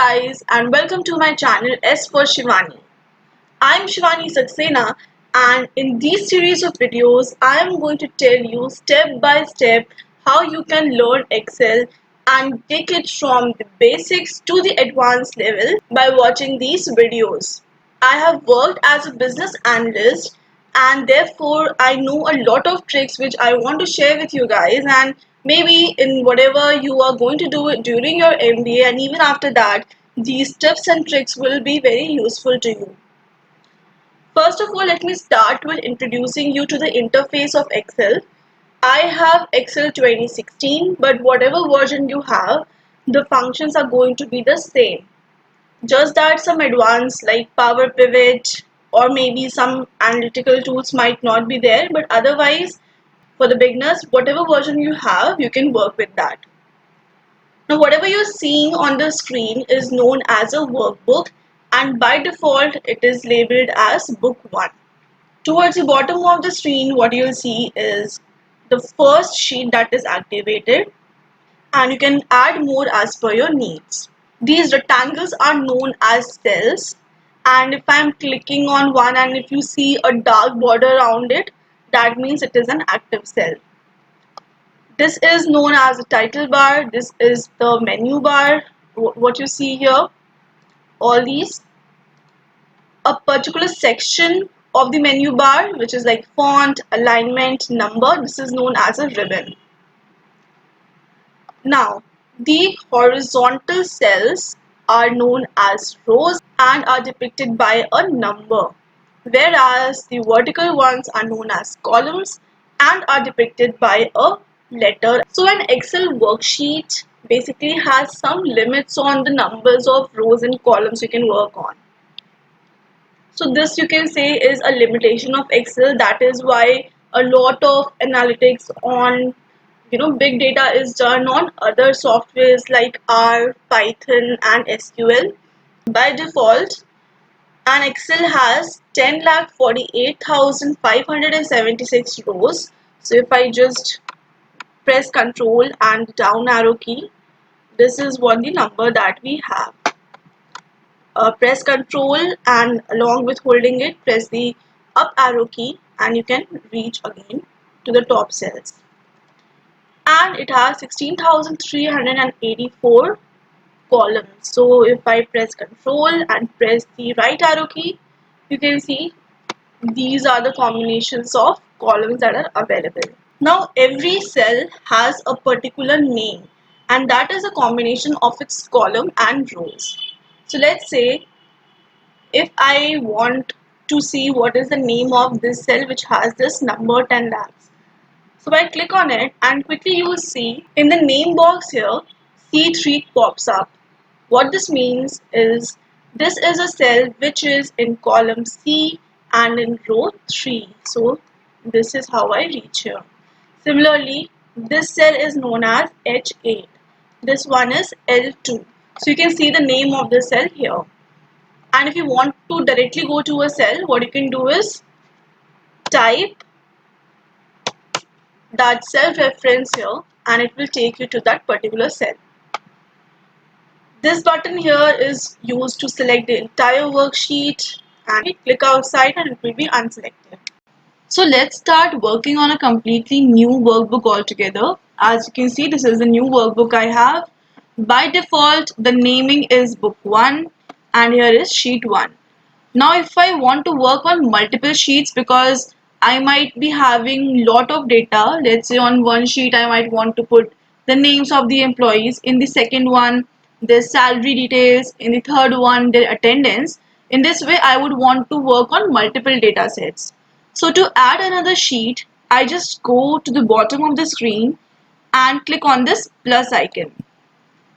guys and welcome to my channel S for Shivani. I'm Shivani Saxena, and in this series of videos I am going to tell you step by step how you can learn Excel and take it from the basics to the advanced level by watching these videos. I have worked as a business analyst and therefore I know a lot of tricks which I want to share with you guys, and maybe in whatever you are going to do it during your MBA and even after that, these tips and tricks will be very useful to you. First of all, let me start with introducing you to the interface of Excel. I have Excel 2016, but whatever version you have, the functions are going to be the same. Just that some advanced like Power Pivot or maybe some analytical tools might not be there, but otherwise for the beginners, whatever version you have, you can work with that. Now whatever you're seeing on the screen is known as a workbook, and by default it is labeled as book 1. Towards the bottom of the screen, what you'll see is the first sheet that is activated, and you can add more as per your needs. These rectangles are known as cells, and if I'm clicking on one and if you see a dark border around it, that means it is an active cell. This is known as a title bar. This is the menu bar, what you see here, all these. A particular section of the menu bar, which is like font, alignment, number, this is known as a ribbon. Now, the horizontal cells are known as rows and are depicted by a number, whereas the vertical ones are known as columns and are depicted by a letter. So an Excel worksheet basically has some limits on the numbers of rows and columns you can work on. So this you can say is a limitation of Excel. That is why a lot of analytics on big data is done on other softwares like R, Python and SQL. By default, an Excel has 10,48,576 rows. So if I just press Control and down arrow key, this is what the number that we have. Press Control and along with holding it, press the up arrow key and you can reach again to the top cells. And it has 16,384 columns. So if I press Control and press the right arrow key, you can see these are the combinations of columns that are available. Now every cell has a particular name, and that is a combination of its column and rows. So let's say if I want to see what is the name of this cell which has this number 10 lakhs. So I click on it and quickly you will see in the name box here C3 pops up. What this means is this is a cell which is in column C and in row 3. So this is how I reach here. Similarly, this cell is known as H8. This one is L2. So you can see the name of the cell here. And if you want to directly go to a cell, what you can do is type that cell reference here and it will take you to that particular cell. This button here is used to select the entire worksheet, and you click outside and it will be unselected. So let's start working on a completely new workbook altogether. As you can see, this is the new workbook I have. By default, the naming is book 1 and here is sheet 1. Now if I want to work on multiple sheets because I might be having lot of data, let's say on one sheet I might want to put the names of the employees, in the second one their salary details, in the third one their attendance. In this way I would want to work on multiple data sets. So to add another sheet, I just go to the bottom of the screen and click on this plus icon.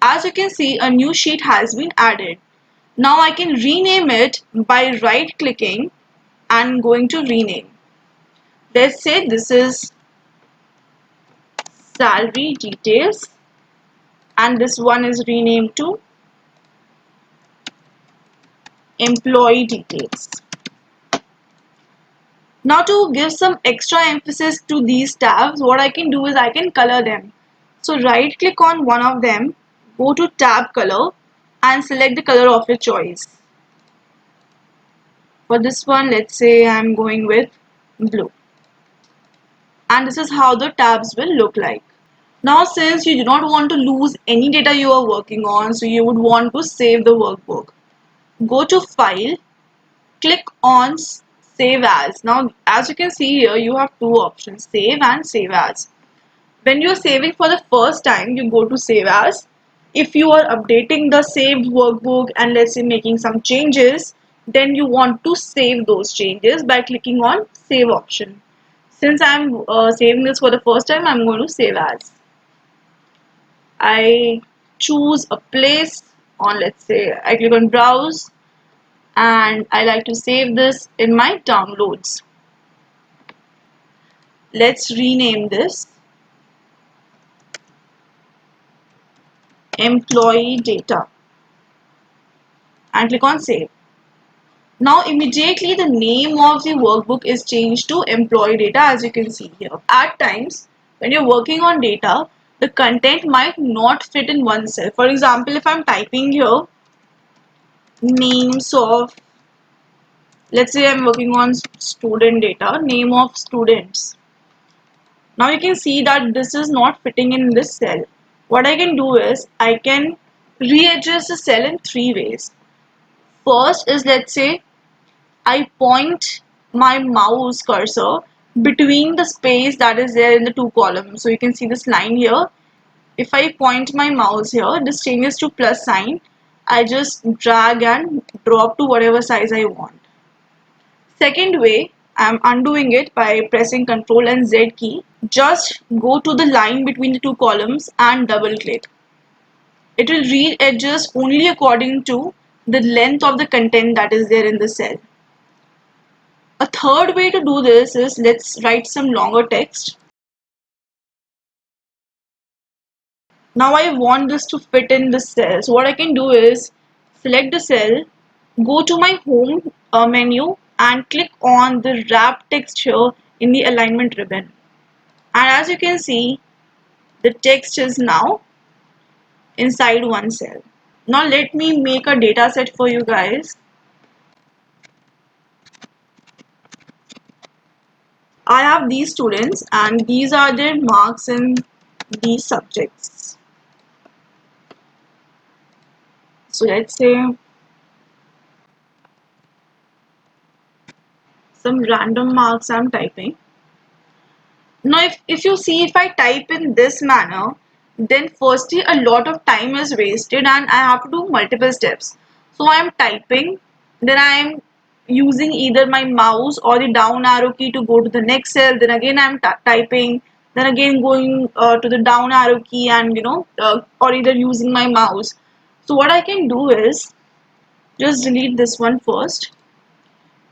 As you can see, a new sheet has been added. Now I can rename it by right clicking and going to rename. Let's say this is salary details and this one is renamed to employee details. Now to give some extra emphasis to these tabs, what I can do is I can color them. So right click on one of them, go to tab color and select the color of your choice. For this one, let's say I'm going with blue. And this is how the tabs will look like. Now, since you do not want to lose any data you are working on, so you would want to save the workbook. Go to File, click on Save As. Now, as you can see here, you have two options, Save and Save As. When you are saving for the first time, you go to Save As. If you are updating the saved workbook and let's say making some changes, then you want to save those changes by clicking on Save option. Since I'm saving this for the first time, I'm going to Save As. I choose a place on, let's say, I click on Browse and I like to save this in my downloads. Let's rename this Employee Data and click on Save. Now immediately the name of the workbook is changed to Employee Data, as you can see here. At times when you're working on data, the content might not fit in one cell. For example, if I'm typing here names of, let's say I'm working on student data, name of students. Now you can see that this is not fitting in this cell. What I can do is I can readjust the cell in three ways. First is, let's say I point my mouse cursor between the space that is there in the two columns. So you can see this line here. If I point my mouse here, this changes to plus sign. I just drag and drop to whatever size I want. Second way, I'm undoing it by pressing Ctrl and Z key. Just go to the line between the two columns and double click. It will readjust only according to the length of the content that is there in the cell. A third way to do this is, let's write some longer text. Now I want this to fit in the cell. So what I can do is select the cell, go to my home menu and click on the wrap text here in the alignment ribbon. And as you can see, the text is now inside one cell. Now let me make a data set for you guys. I have these students and these are their marks in these subjects. So let's say some random marks I'm typing. Now if you see, if I type in this manner, then firstly a lot of time is wasted and I have to do multiple steps. So I am typing, then I am using either my mouse or the down arrow key to go to the next cell, then again I am typing, then again going to the down arrow key and or either using my mouse. So what I can do is just delete this one first.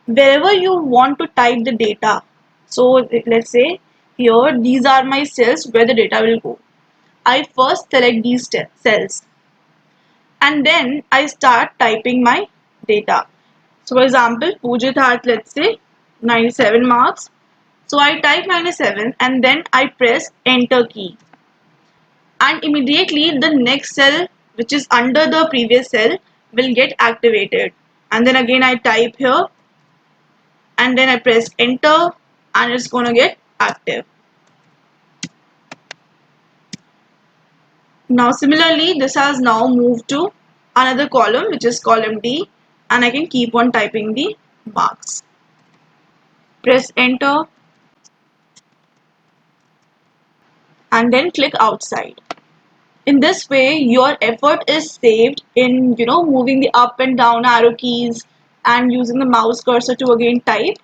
Wherever you want to type the data, so let's say here these are my cells where the data will go. I first select these cells and then I start typing my data. So for example, Pujit had, let's say, 97 marks. So I type 97 and then I press enter key and immediately the next cell, which is under the previous cell, will get activated. And then again I type here and then I press enter and it's gonna get active. Now similarly, this has now moved to another column, which is column D, and I can keep on typing the marks. Press enter and then click outside. In this way, your effort is saved in moving the up and down arrow keys and using the mouse cursor to again type.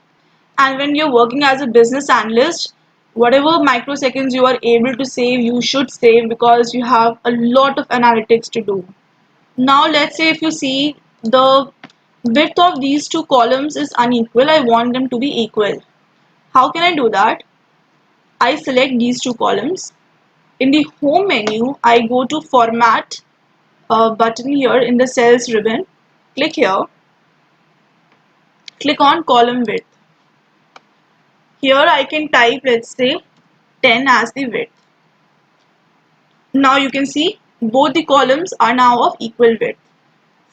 And when you're working as a business analyst, whatever microseconds you are able to save, you should save because you have a lot of analytics to do. Now let's say if you see the width of these two columns is unequal, I want them to be equal. How can I do that? I select these two columns. In the home menu, I go to format button here in the cells ribbon. Click here. Click on column width. Here I can type, let's say, 10 as the width. Now you can see both the columns are now of equal width.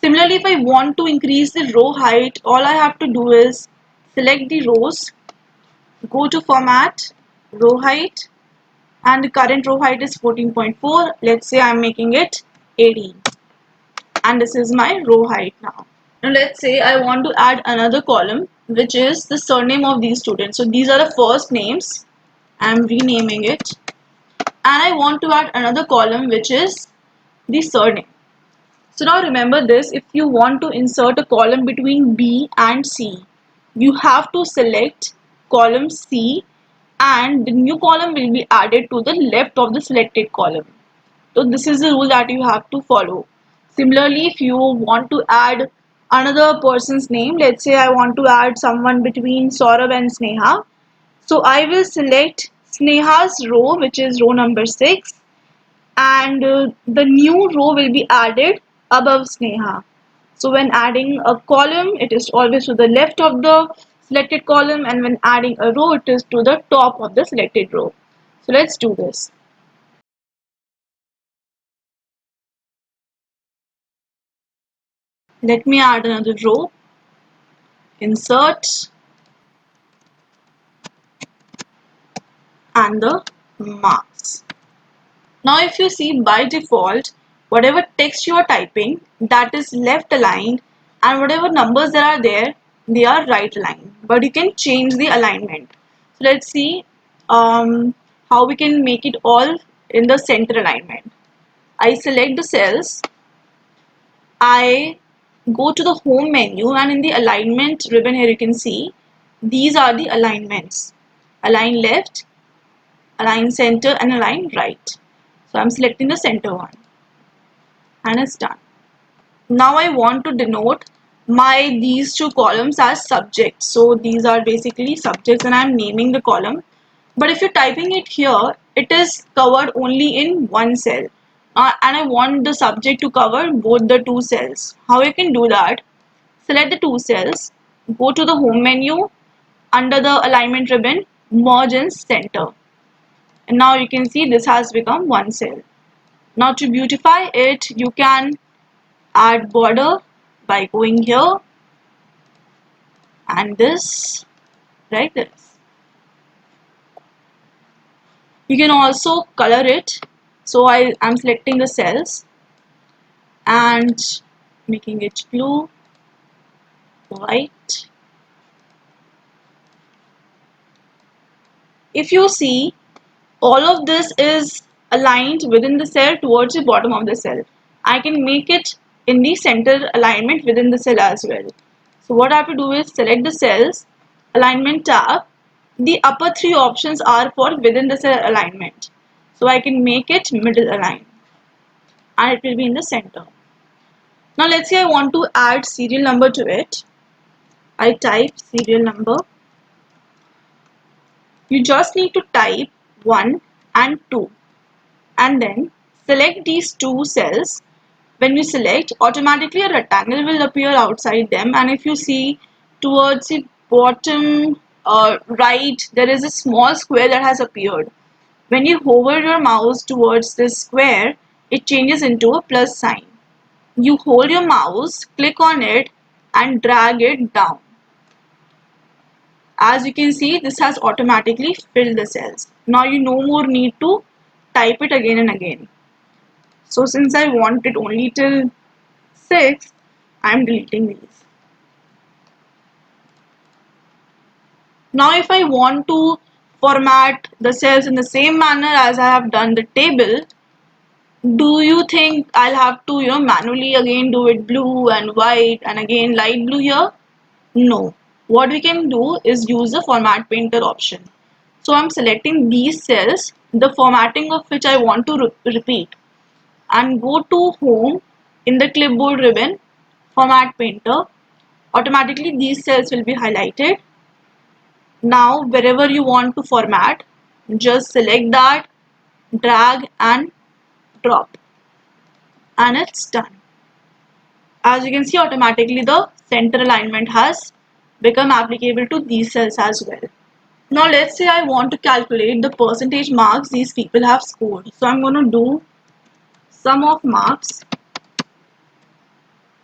Similarly, if I want to increase the row height, all I have to do is select the rows, go to format, row height, and the current row height is 14.4. Let's say I'm making it 18, and this is my row height now. Now let's say I want to add another column, which is the surname of these students. So these are the first names. I'm renaming it, and I want to add another column, which is the surname. So now remember this, if you want to insert a column between B and C, you have to select column C, and the new column will be added to the left of the selected column. So this is the rule that you have to follow. Similarly, if you want to add another person's name, let's say I want to add someone between Saurabh and Sneha. So I will select Sneha's row, which is row number 6, and the new row will be added above Sneha. So when adding a column, it is always to the left of the selected column, and when adding a row, it is to the top of the selected row. So let's do this. Let me add another row, insert, and the marks. Now if you see, by default, whatever text you are typing, that is left aligned, and whatever numbers there are there, they are right aligned. But you can change the alignment. So let's see how we can make it all in the center alignment. I select the cells, I go to the home menu, and in the alignment ribbon here you can see these are the alignments: align left, align center, and align right. So I'm selecting the center one, and it's done. Now I want to denote these two columns as subjects. So these are basically subjects, and I'm naming the column. But if you're typing it here, it is covered only in one cell. And I want the subject to cover both the two cells. How you can do that? Select the two cells, go to the home menu, under the alignment ribbon, merge in center. And now you can see this has become one cell. Now to beautify it, you can add border by going here and this, like this. You can also color it. So I am selecting the cells and making it blue, white. If you see, all of this is aligned within the cell towards the bottom of the cell. I can make it in the center alignment within the cell as well. So what I have to do is select the cells, alignment tab. The upper three options are for within the cell alignment. So I can make it middle aligned, and it will be in the center. Now let's say I want to add serial number to it. I type serial number. You just need to type 1 and 2, and then select these two cells. When you select, automatically a rectangle will appear outside them, and if you see towards the bottom right, there is a small square that has appeared. When you hover your mouse towards this square, it changes into a plus sign. You hold your mouse, click on it, and drag it down. As you can see, this has automatically filled the cells. Now you no more need to type it again and again. So since I want it only till 6, I am deleting these. Now if I want to format the cells in the same manner as I have done the table, do you think I'll have to manually again do it blue and white and again light blue here? No. What we can do is use the format painter option. So I'm selecting these cells, the formatting of which I want to repeat, and go to home in the clipboard ribbon, format painter. Automatically these cells will be highlighted. Now wherever you want to format, just select that, drag and drop, and it's done. As you can see, automatically the center alignment has become applicable to these cells as well. Now let's say I want to calculate the percentage marks these people have scored. So I'm going to do sum of marks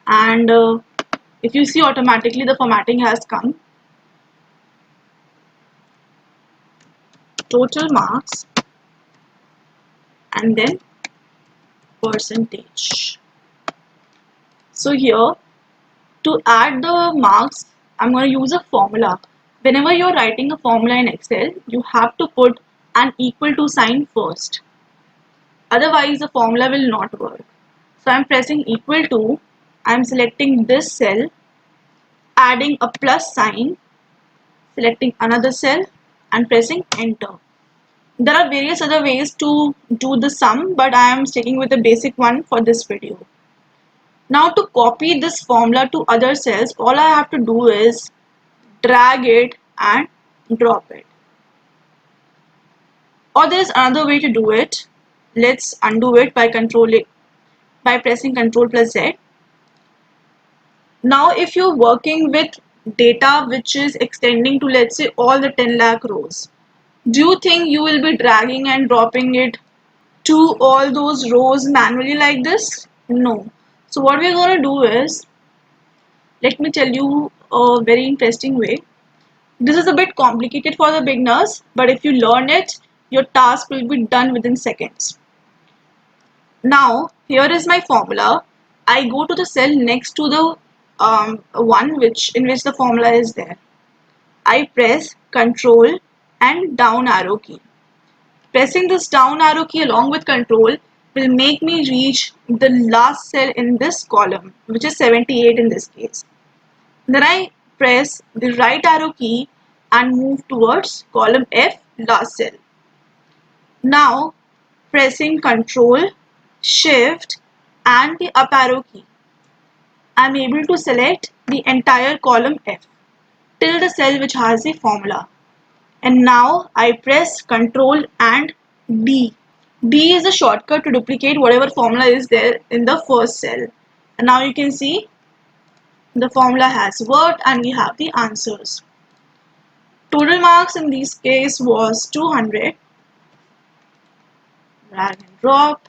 and if you see, automatically the formatting has come. Total marks and then percentage. So here, to add the marks, I'm going to use a formula. Whenever you're writing a formula in Excel, you have to put an equal to sign first. Otherwise, the formula will not work. So I'm pressing equal to, I'm selecting this cell, adding a plus sign, selecting another cell and pressing enter. There are various other ways to do the sum, but I am sticking with the basic one for this video. Now to copy this formula to other cells, all I have to do is drag it and drop it. Or there's another way to do it. Let's undo it by pressing Ctrl plus Z. Now if you're working with data which is extending to, let's say, all the 10 lakh rows, do you think you will be dragging and dropping it to all those rows manually like this? No. So what we're going to do is, let me tell you a very interesting way. This is a bit complicated for the beginners, but if you learn it, your task will be done within seconds. Now, here is my formula. I go to the cell next to the one in which the formula is there. I press Control and down arrow key. Pressing this down arrow key along with Control will make me reach the last cell in this column, which is 78 in this case. Then I press the right arrow key and move towards column F, last cell. Now pressing Control, Shift and the up arrow key, I am able to select the entire column F till the cell which has the formula. And now I press Control and D. D is a shortcut to duplicate whatever formula is there in the first cell. And now you can see the formula has worked and we have the answers. Total marks in this case was 200. Drag and drop.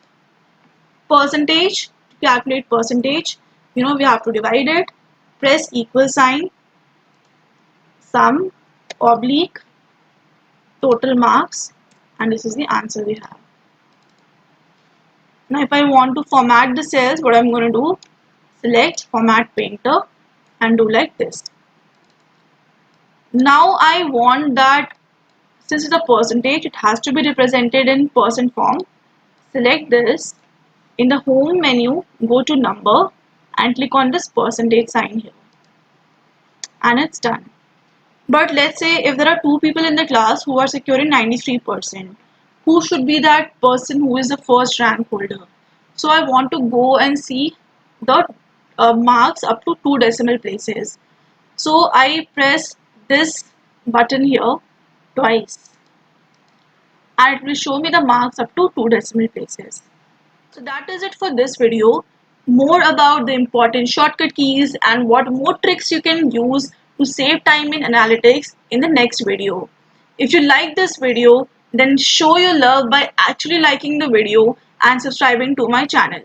Percentage, to calculate percentage, we have to divide it. Press equal sign, sum, oblique, total marks, and this is the answer we have. Now if I want to format the cells, what I'm going to do, select format painter and do like this. Now I want that, since it's a percentage, it has to be represented in percent form. Select this. In the home menu, go to number and click on this percentage sign here. And it's done. But let's say if there are two people in the class who are securing 93%, who should be that person who is the first rank holder? So I want to go and see the marks up to 2 decimal places. So I press this button here twice and it will show me the marks up to 2 decimal places. So that is it for this video. More about the important shortcut keys and what more tricks you can use to save time in analytics in the next video. If you like this video, then show your love by actually liking the video and subscribing to my channel.